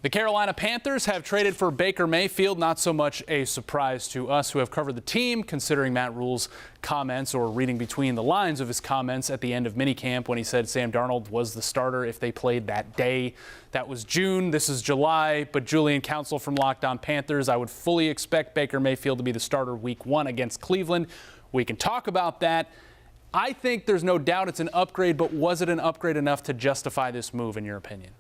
The Carolina Panthers have traded for Baker Mayfield. Not so much a surprise to us who have covered the team, considering Matt Rule's comments or reading between the lines of his comments at the end of minicamp when he said Sam Darnold was the starter if they played that day. That was June. This is July. But Julian Council from On Panthers, I would fully expect Baker Mayfield to be the starter week 1 against Cleveland. We can talk about that. I think there's no doubt it's an upgrade, but was it an upgrade enough to justify this move, in your opinion?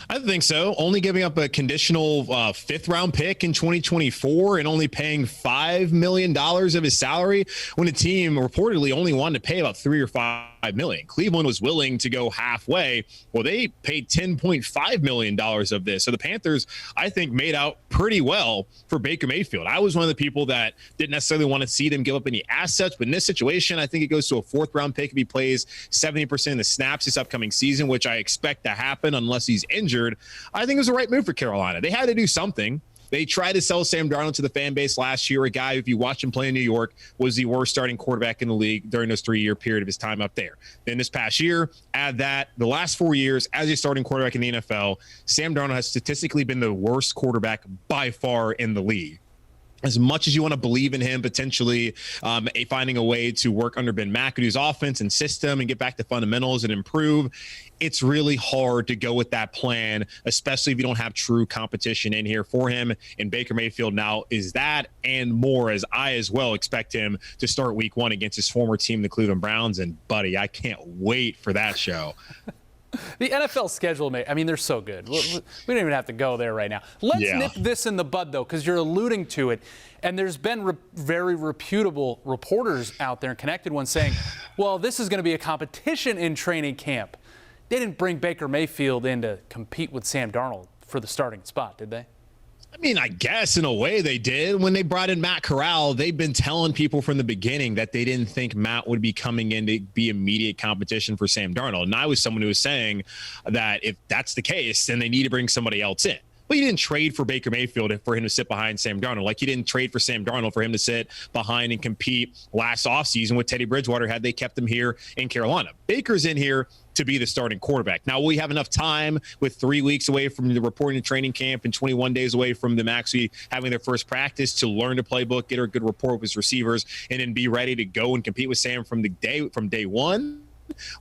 I think so. Only giving up a conditional 5th-round pick in 2024 and only paying $5 million of his salary when the team reportedly only wanted to pay about $3 or $5 million. Cleveland was willing to go halfway. Well, they paid $10.5 million of this. So the Panthers, I think, made out pretty well for Baker Mayfield. I was one of the people that didn't necessarily want to see them give up any assets. But in this situation, I think it goes to a 4th-round pick if he plays 70% of the snaps this upcoming season, which I expect to happen unless he's injured. I think it was the right move for Carolina. They had to do something. They tried to sell Sam Darnold to the fan base last year, a guy, if you watch him play in New York, was the worst starting quarterback in the league during this 3-year period of his time up there. Then this past year, add that, the last 4 years as a starting quarterback in the NFL, Sam Darnold has statistically been the worst quarterback by far in the league. As much as you want to believe in him potentially finding a way to work under Ben McAdoo's offense and system and get back to fundamentals and improve, it's really hard to go with that plan, especially if you don't have true competition in here for him. And Baker Mayfield now is that and more, as I as well expect him to start week 1 against his former team, the Cleveland Browns. And, buddy, I can't wait for that show. The NFL schedule, I mean, they're so good. We don't even have to go there right now. Let's nip this in the bud, though, because you're alluding to it. And there's been very reputable reporters out there and connected ones saying, well, this is going to be a competition in training camp. They didn't bring Baker Mayfield in to compete with Sam Darnold for the starting spot, did they? I mean, I guess in a way they did. When they brought in Matt Corral, they've been telling people from the beginning that they didn't think Matt would be coming in to be immediate competition for Sam Darnold. And I was someone who was saying that if that's the case, then they need to bring somebody else in. Well, you didn't trade for Baker Mayfield for him to sit behind Sam Darnold. Like you didn't trade for Sam Darnold for him to sit behind and compete last offseason with Teddy Bridgewater had they kept him here in Carolina. Baker's in here to be the starting quarterback. Now, we have enough time with 3 weeks away from the reporting training camp and 21 days away from them actually having their first practice to learn the playbook, get a good rapport with his receivers, and then be ready to go and compete with Sam from day one.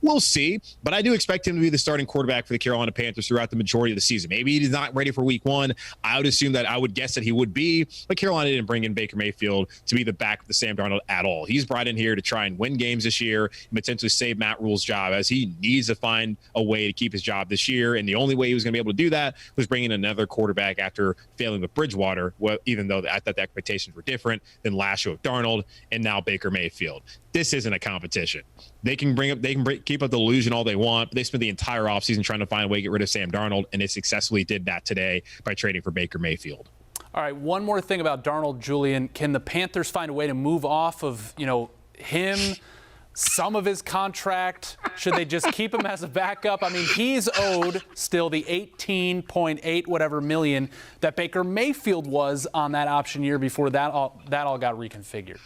We'll see, but I do expect him to be the starting quarterback for the Carolina Panthers throughout the majority of the season. Maybe he's not ready for week 1. I would guess that he would be, but Carolina didn't bring in Baker Mayfield to be the back of the Sam Darnold at all. He's brought in here to try and win games this year and potentially save Matt Rule's job, as he needs to find a way to keep his job this year. And the only way he was going to be able to do that was bringing another quarterback after failing with Bridgewater, even though I thought the expectations were different than last year with Darnold and now Baker Mayfield. This isn't a competition. They can keep up the illusion all they want, but they spent the entire offseason trying to find a way to get rid of Sam Darnold, and they successfully did that today by trading for Baker Mayfield. All right, one more thing about Darnold, Julian. Can the Panthers find a way to move off of, him, some of his contract? Should they just keep him as a backup? I mean, he's owed still the 18.8 whatever million that Baker Mayfield was on that option year before that all got reconfigured.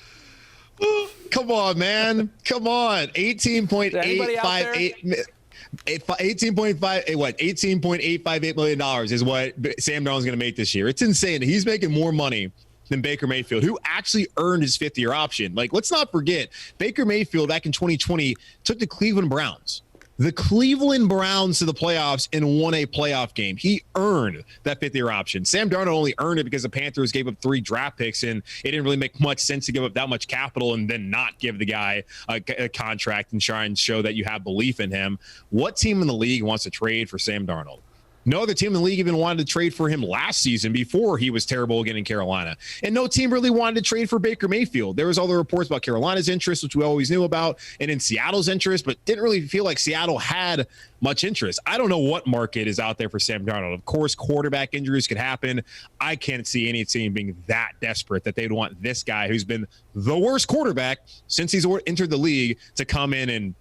Come on, man. Come on. 18.858 million dollars is what Sam Darnold's going to make this year. It's insane. He's making more money than Baker Mayfield, who actually earned his 5th-year option. Like, let's not forget, Baker Mayfield back in 2020 took the Cleveland Browns to the playoffs and won a playoff game. He earned that 5th-year option. Sam Darnold only earned it because the Panthers gave up 3 draft picks, and it didn't really make much sense to give up that much capital and then not give the guy a contract and try and show that you have belief in him. What team in the league wants to trade for Sam Darnold? No other team in the league even wanted to trade for him last season before he was terrible again in Carolina. And no team really wanted to trade for Baker Mayfield. There was all the reports about Carolina's interest, which we always knew about, and in Seattle's interest, but didn't really feel like Seattle had much interest. I don't know what market is out there for Sam Darnold. Of course, quarterback injuries could happen. I can't see any team being that desperate that they'd want this guy who's been the worst quarterback since he's entered the league to come in and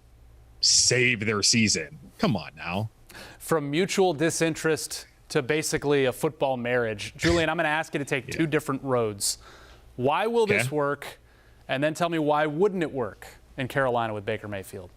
save their season. Come on now. From mutual disinterest to basically a football marriage. Julian, I'm going to ask you to take 2 different roads. Why will this work? And then tell me why wouldn't it work in Carolina with Baker Mayfield?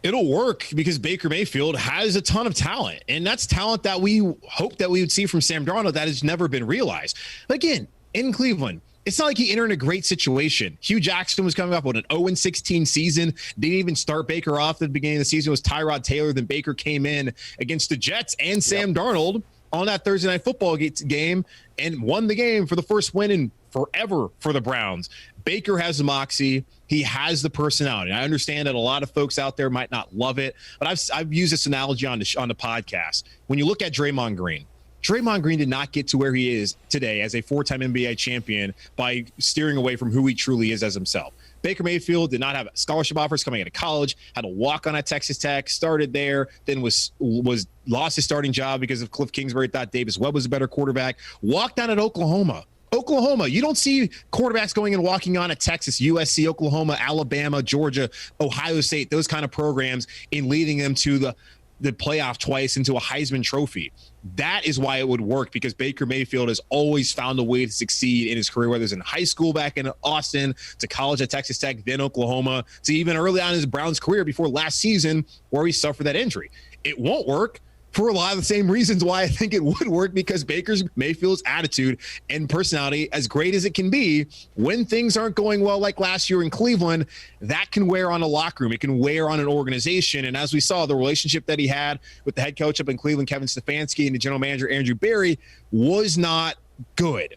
It'll work because Baker Mayfield has a ton of talent, and that's talent that we hope that we would see from Sam Darnold that has never been realized. But again, in Cleveland, it's not like he entered in a great situation. Hugh Jackson was coming up with an 0-16 season. Didn't even start Baker off at the beginning of the season. It was Tyrod Taylor. Then Baker came in against the Jets and Sam Darnold on that Thursday Night Football game and won the game for the first win in forever for the Browns. Baker has the moxie. He has the personality. I understand that a lot of folks out there might not love it, but I've used this analogy on the podcast. When you look at Draymond Green did not get to where he is today as a four-time NBA champion by steering away from who he truly is as himself. Baker Mayfield did not have scholarship offers coming out of college, had to walk on at Texas Tech, started there, then was lost his starting job because of Cliff Kingsbury thought Davis Webb was a better quarterback, walked down at Oklahoma, you don't see quarterbacks going and walking on at Texas, USC, Oklahoma, Alabama, Georgia, Ohio State, those kind of programs, in leading them to the playoff twice, into a Heisman Trophy. That is why it would work, because Baker Mayfield has always found a way to succeed in his career, whether it's in high school back in Austin, to college at Texas Tech, then Oklahoma, to even early on in his Browns career before last season where he suffered that injury. It won't work for a lot of the same reasons why I think it would work, because Baker Mayfield's attitude and personality, as great as it can be, when things aren't going well like last year in Cleveland, that can wear on a locker room. It can wear on an organization. And as we saw, the relationship that he had with the head coach up in Cleveland, Kevin Stefanski, and the general manager, Andrew Berry, was not good.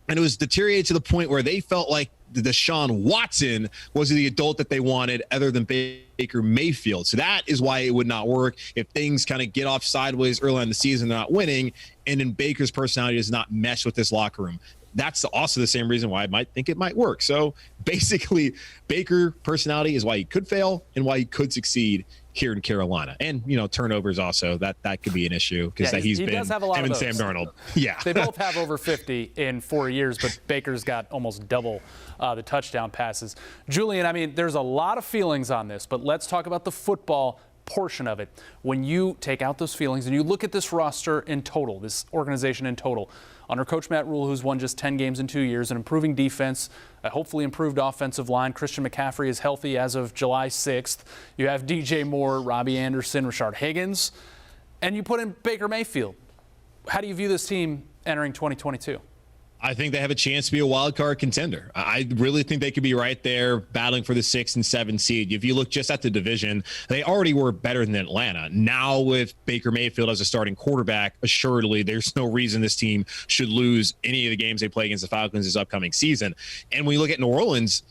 And it was deteriorated to the point where they felt like Deshaun Watson was the adult that they wanted other than Baker Mayfield. So that is why it would not work if things kind of get off sideways early in the season, they're not winning, and then Baker's personality does not mesh with this locker room. That's also the same reason why I might think it might work. So basically, Baker personality is why he could fail and why he could succeed here in Carolina. And, turnovers also, that could be an issue, because he been does have a lot him of and those. Sam Darnold. Yeah. They both have over 50 in 4 years, but Baker's got almost double the touchdown passes. Julian, there's a lot of feelings on this, but let's talk about the football portion of it. When you take out those feelings and you look at this roster in total, this organization in total, under Coach Matt Rule, who's won just 10 games in 2 years, an improving defense, a hopefully improved offensive line. Christian McCaffrey is healthy as of July 6th. You have DJ Moore, Robbie Anderson, Rashard Higgins, and you put in Baker Mayfield. How do you view this team entering 2022? I think they have a chance to be a wild card contender. I really think they could be right there battling for the 6 and 7 seed. If you look just at the division, they already were better than Atlanta. Now with Baker Mayfield as a starting quarterback, assuredly there's no reason this team should lose any of the games they play against the Falcons this upcoming season. And when you look at New Orleans,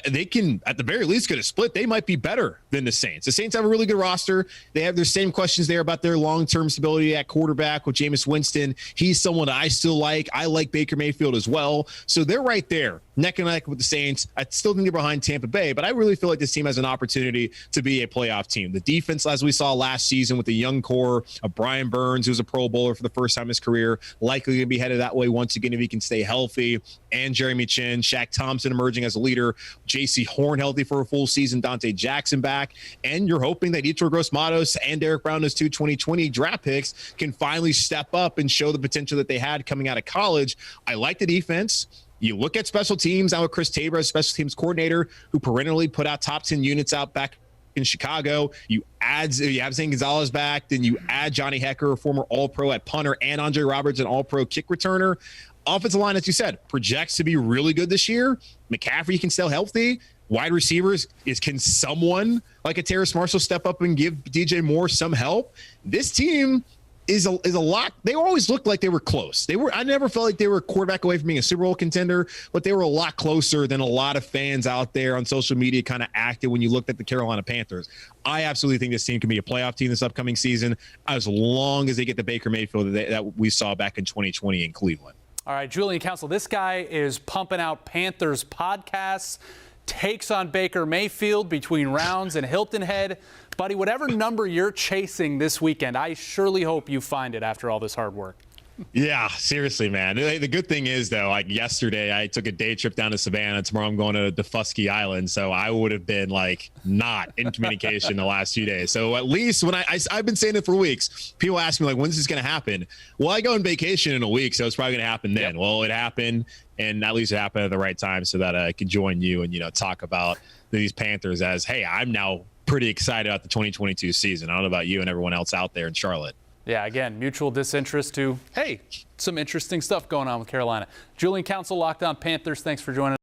they can, at the very least, get a split. They might be better than the Saints. The Saints have a really good roster. They have their same questions there about their long-term stability at quarterback with Jameis Winston. He's someone that I still like. I like Baker Mayfield as well. So they're right there, neck and neck with the Saints. I still think they're behind Tampa Bay, but I really feel like this team has an opportunity to be a playoff team. The defense, as we saw last season with the young core of Brian Burns, who's a Pro Bowler for the first time in his career, likely going to be headed that way once again if he can stay healthy, and Jeremy Chin, Shaq Thompson emerging as a leader, J.C. Horn healthy for a full season, Dante Jackson back, and you're hoping that Yetur Gross-Matos and Derek Brown, those two 2020 draft picks, can finally step up and show the potential that they had coming out of college. I like the defense. You look at special teams now with Chris Tabor as special teams coordinator, who perennially put out top 10 units out back in Chicago. You have Zane Gonzalez back, then you add Johnny Hecker, a former All-Pro at punter, and Andre Roberts, an All-Pro kick returner. Offensive line, as you said, projects to be really good this year. McCaffrey can still healthy. Wide receivers, can someone like a Terrace Marshall step up and give DJ Moore some help? This team is a lot. They always looked like they were close. I never felt like they were a quarterback away from being a Super Bowl contender, but they were a lot closer than a lot of fans out there on social media kind of acted when you looked at the Carolina Panthers. I absolutely think this team can be a playoff team this upcoming season, as long as they get the Baker Mayfield that we saw back in 2020 in Cleveland. All right, Julian Council, this guy is pumping out Panthers podcasts, takes on Baker Mayfield between rounds and Hilton Head. Buddy, whatever number you're chasing this weekend, I surely hope you find it after all this hard work. Yeah, seriously, man. The good thing is, though, like yesterday, I took a day trip down to Savannah. Tomorrow I'm going to Defusky Island. So I would have been not in communication the last few days. So at least when I've been saying it for weeks, people ask me when's this going to happen? Well, I go on vacation in a week, so it's probably going to happen then. Yep. Well, it happened, and at least it happened at the right time so that I could join you and, talk about these Panthers as, hey, I'm now pretty excited about the 2022 season. I don't know about you and everyone else out there in Charlotte. Yeah, again, mutual disinterest to, hey, some interesting stuff going on with Carolina. Julian Council, Locked On Panthers, thanks for joining us.